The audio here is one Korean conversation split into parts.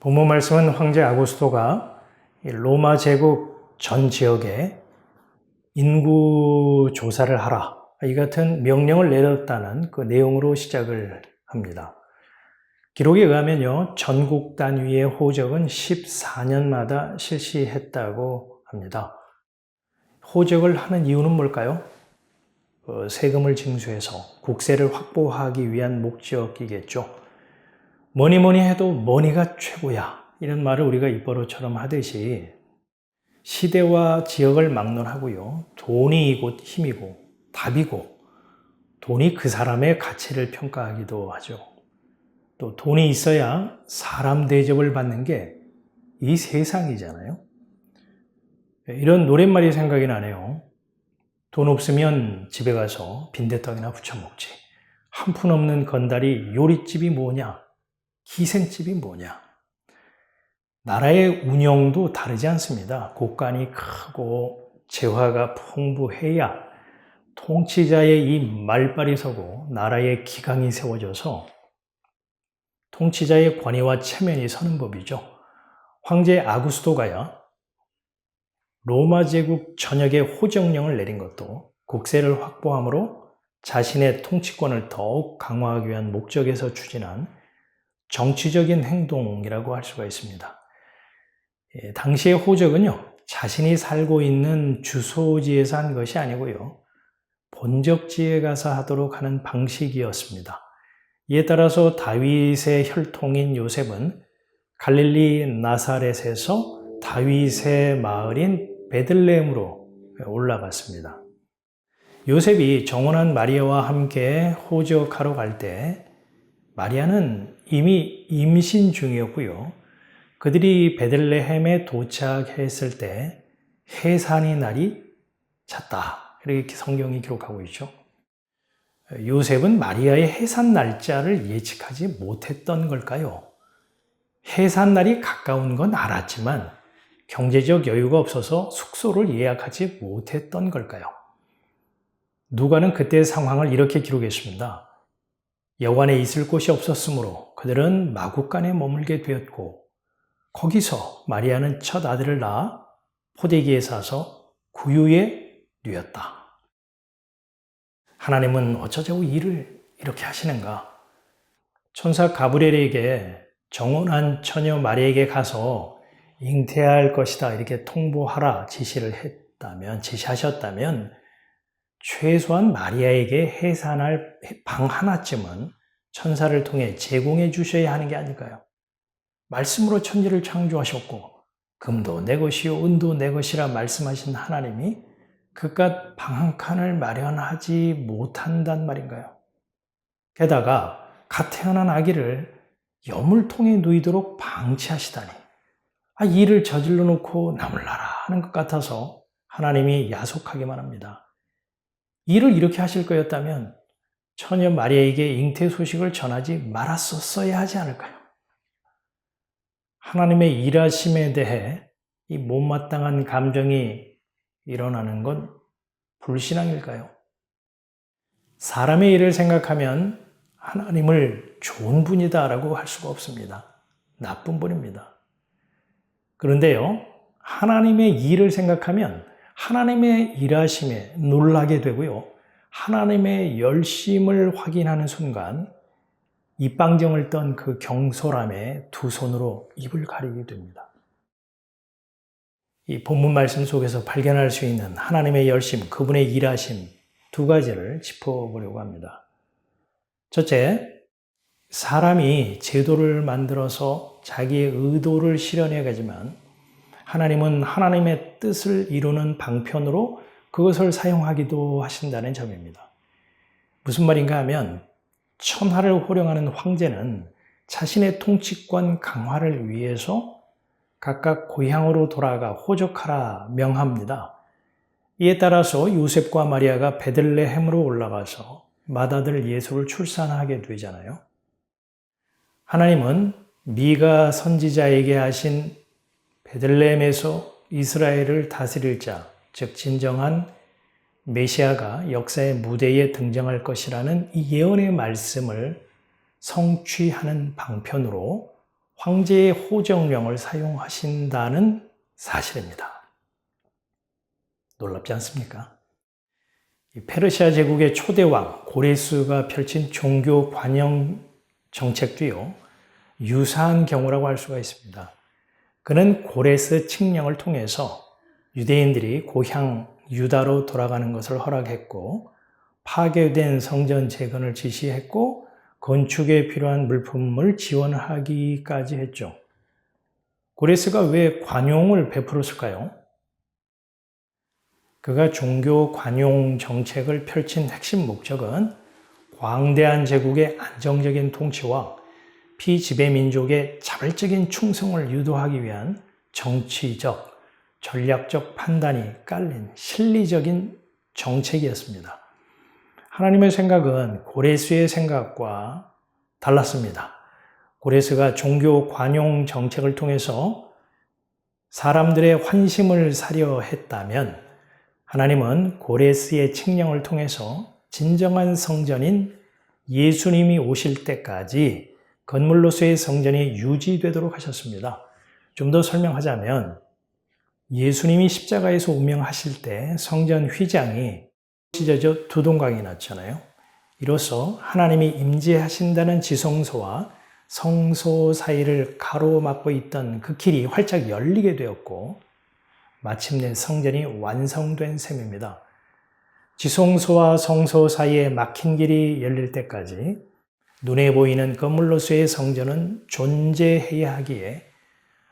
본문 말씀은 황제 아구스토가 로마 제국 전 지역에 인구 조사를 하라, 이 같은 명령을 내렸다는 그 내용으로 시작을 합니다. 기록에 의하면요, 전국 단위의 호적은 14년마다 실시했다고 합니다. 호적을 하는 이유는 뭘까요? 세금을 징수해서 국세를 확보하기 위한 목적이겠죠. 뭐니 해도 머니가 최고야, 이런 말을 우리가 입버릇처럼 하듯이 시대와 지역을 막론하고요, 돈이 곧 힘이고 답이고, 돈이 그 사람의 가치를 평가하기도 하죠. 또 돈이 있어야 사람 대접을 받는 게 이 세상이잖아요. 이런 노랫말이 생각이 나네요. 돈 없으면 집에 가서 빈대떡이나 부쳐 먹지. 한 푼 없는 건달이 요리집이 뭐냐, 기생집이 뭐냐. 나라의 운영도 다르지 않습니다. 곳간이 크고 재화가 풍부해야 통치자의 이 말발이 서고 나라의 기강이 세워져서 통치자의 권위와 체면이 서는 법이죠. 황제 아구스토가야 로마 제국 전역에 호정령을 내린 것도 국세를 확보함으로 자신의 통치권을 더욱 강화하기 위한 목적에서 추진한 정치적인 행동이라고 할 수가 있습니다. 당시의 호적은요, 자신이 살고 있는 주소지에서 한 것이 아니고요, 본적지에 가서 하도록 하는 방식이었습니다. 이에 따라서 다윗의 혈통인 요셉은 갈릴리 나사렛에서 다윗의 마을인 베들레헴으로 올라갔습니다. 요셉이 정혼한 마리아와 함께 호적하러 갈 때 마리아는 이미 임신 중이었고요. 그들이 베들레헴에 도착했을 때 해산의 날이 찼다, 이렇게 성경이 기록하고 있죠. 요셉은 마리아의 해산 날짜를 예측하지 못했던 걸까요? 해산 날이 가까운 건 알았지만 경제적 여유가 없어서 숙소를 예약하지 못했던 걸까요? 누가는 그때의 상황을 이렇게 기록했습니다. 여관에 있을 곳이 없었으므로 그들은 마구간에 머물게 되었고, 거기서 마리아는 첫 아들을 낳아 포대기에 싸서 구유에 뉘었다. 하나님은 어쩌자고 일을 이렇게 하시는가? 천사 가브리엘에게 정혼한 처녀 마리아에게 가서 잉태할 것이다, 이렇게 통보하라 지시하셨다면 최소한 마리아에게 해산할 방 하나쯤은 천사를 통해 제공해 주셔야 하는 게 아닐까요? 말씀으로 천지를 창조하셨고 금도 내 것이요 은도 내 것이라 말씀하신 하나님이 그깟 방 한 칸을 마련하지 못한단 말인가요? 게다가 갓 태어난 아기를 여물통에 누이도록 방치하시다니, 일을 저질러 놓고 나몰라라 하는 것 같아서 하나님이 야속하기만 합니다. 일을 이렇게 하실 거였다면 처녀 마리아에게 잉태 소식을 전하지 말았었어야 하지 않을까요? 하나님의 일하심에 대해 이 못마땅한 감정이 일어나는 건 불신앙일까요? 사람의 일을 생각하면 하나님을 좋은 분이다라고 할 수가 없습니다. 나쁜 분입니다. 그런데요, 하나님의 일을 생각하면 하나님의 일하심에 놀라게 되고요, 하나님의 열심을 확인하는 순간 입방정을 떤 그 경솔함에 두 손으로 입을 가리게 됩니다. 이 본문 말씀 속에서 발견할 수 있는 하나님의 열심, 그분의 일하심 두 가지를 짚어보려고 합니다. 첫째, 사람이 제도를 만들어서 자기의 의도를 실현해 가지만 하나님은 하나님의 뜻을 이루는 방편으로 그것을 사용하기도 하신다는 점입니다. 무슨 말인가 하면 천하를 호령하는 황제는 자신의 통치권 강화를 위해서 각각 고향으로 돌아가 호적하라 명합니다. 이에 따라서 요셉과 마리아가 베들레헴으로 올라가서 맏아들 예수를 출산하게 되잖아요. 하나님은 미가 선지자에게 하신 베들레헴에서 이스라엘을 다스릴 자, 즉 진정한 메시아가 역사의 무대에 등장할 것이라는 이 예언의 말씀을 성취하는 방편으로 황제의 호정령을 사용하신다는 사실입니다. 놀랍지 않습니까? 페르시아 제국의 초대왕 고레스가 펼친 종교 관영 정책도요, 유사한 경우라고 할 수가 있습니다. 그는 고레스 칙령을 통해서 유대인들이 고향 유다로 돌아가는 것을 허락했고, 파괴된 성전 재건을 지시했고, 건축에 필요한 물품을 지원하기까지 했죠. 고레스가 왜 관용을 베풀었을까요? 그가 종교 관용 정책을 펼친 핵심 목적은 광대한 제국의 안정적인 통치와 피지배 민족의 자발적인 충성을 유도하기 위한 정치적, 전략적 판단이 깔린 실리적인 정책이었습니다. 하나님의 생각은 고레스의 생각과 달랐습니다. 고레스가 종교 관용 정책을 통해서 사람들의 환심을 사려 했다면, 하나님은 고레스의 칙령을 통해서 진정한 성전인 예수님이 오실 때까지 건물로서의 성전이 유지되도록 하셨습니다. 좀 더 설명하자면, 예수님이 십자가에서 운명하실 때 성전 휘장이 찢어져 두 동강이 났잖아요. 이로써 하나님이 임재하신다는 지성소와 성소 사이를 가로막고 있던 그 길이 활짝 열리게 되었고, 마침내 성전이 완성된 셈입니다. 지성소와 성소 사이에 막힌 길이 열릴 때까지 눈에 보이는 건물로서의 성전은 존재해야 하기에,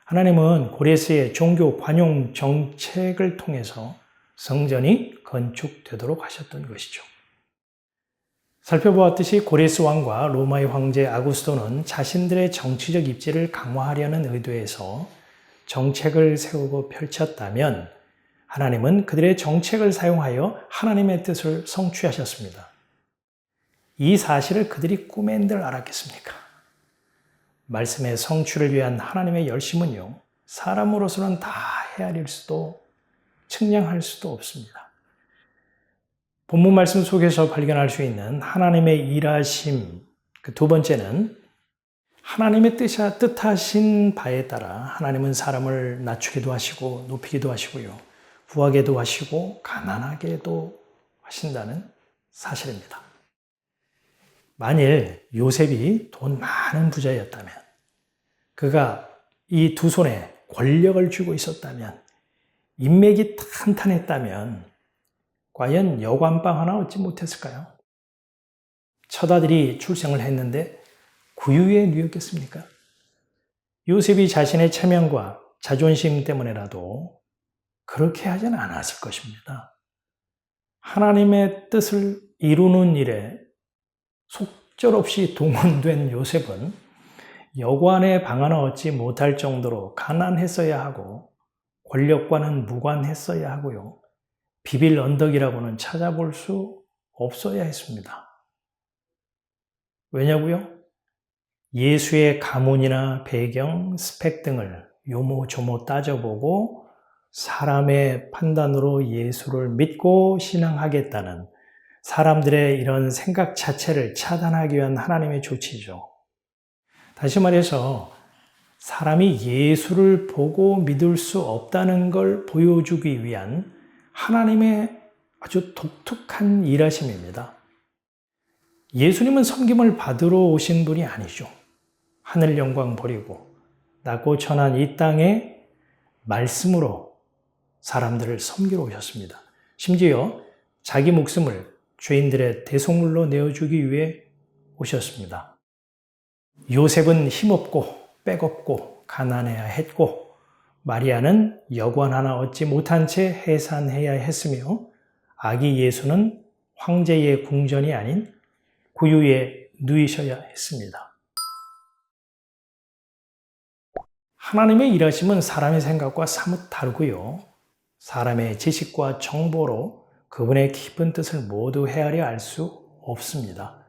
하나님은 고레스의 종교 관용 정책을 통해서 성전이 건축되도록 하셨던 것이죠. 살펴보았듯이 고레스 왕과 로마의 황제 아구스토는 자신들의 정치적 입지를 강화하려는 의도에서 정책을 세우고 펼쳤다면, 하나님은 그들의 정책을 사용하여 하나님의 뜻을 성취하셨습니다. 이 사실을 그들이 꿈엔들 알았겠습니까? 말씀의 성취를 위한 하나님의 열심은요, 사람으로서는 다 헤아릴 수도 측량할 수도 없습니다. 본문 말씀 속에서 발견할 수 있는 하나님의 일하심, 그 두 번째는 하나님의 뜻하신 바에 따라 하나님은 사람을 낮추기도 하시고 높이기도 하시고요, 부하게도 하시고 가난하게도 하신다는 사실입니다. 만일 요셉이 돈 많은 부자였다면, 그가 이 두 손에 권력을 쥐고 있었다면, 인맥이 탄탄했다면 과연 여관방 하나 얻지 못했을까요? 처다들이 출생을 했는데 구유에 누였겠습니까? 요셉이 자신의 체면과 자존심 때문에라도 그렇게 하지는 않았을 것입니다. 하나님의 뜻을 이루는 일에 속절없이 동원된 요셉은 여관의 방 하나 얻지 못할 정도로 가난했어야 하고, 권력과는 무관했어야 하고요, 비빌 언덕이라고는 찾아볼 수 없어야 했습니다. 왜냐고요? 예수의 가문이나 배경, 스펙 등을 요모조모 따져보고 사람의 판단으로 예수를 믿고 신앙하겠다는 사람들의 이런 생각 자체를 차단하기 위한 하나님의 조치죠. 다시 말해서 사람이 예수를 보고 믿을 수 없다는 걸 보여주기 위한 하나님의 아주 독특한 일하심입니다. 예수님은 섬김을 받으러 오신 분이 아니죠. 하늘 영광 버리고 낮고 천한 이 땅에 말씀으로 사람들을 섬기러 오셨습니다. 심지어 자기 목숨을 죄인들의 대속물로 내어주기 위해 오셨습니다. 요셉은 힘없고 빽없고 가난해야 했고, 마리아는 여관 하나 얻지 못한 채 해산해야 했으며, 아기 예수는 황제의 궁전이 아닌 구유에 누이셔야 했습니다. 하나님의 일하심은 사람의 생각과 사뭇 다르고요, 사람의 지식과 정보로 그분의 깊은 뜻을 모두 헤아려 알 수 없습니다.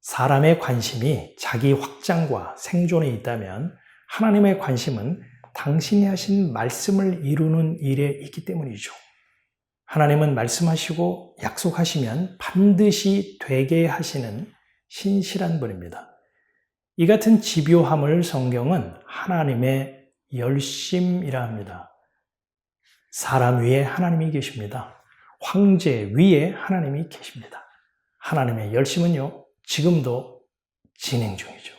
사람의 관심이 자기 확장과 생존에 있다면, 하나님의 관심은 당신이 하신 말씀을 이루는 일에 있기 때문이죠. 하나님은 말씀하시고 약속하시면 반드시 되게 하시는 신실한 분입니다. 이 같은 집요함을 성경은 하나님의 열심이라 합니다. 사람 위에 하나님이 계십니다. 황제 위에 하나님이 계십니다. 하나님의 열심은요, 지금도 진행 중이죠.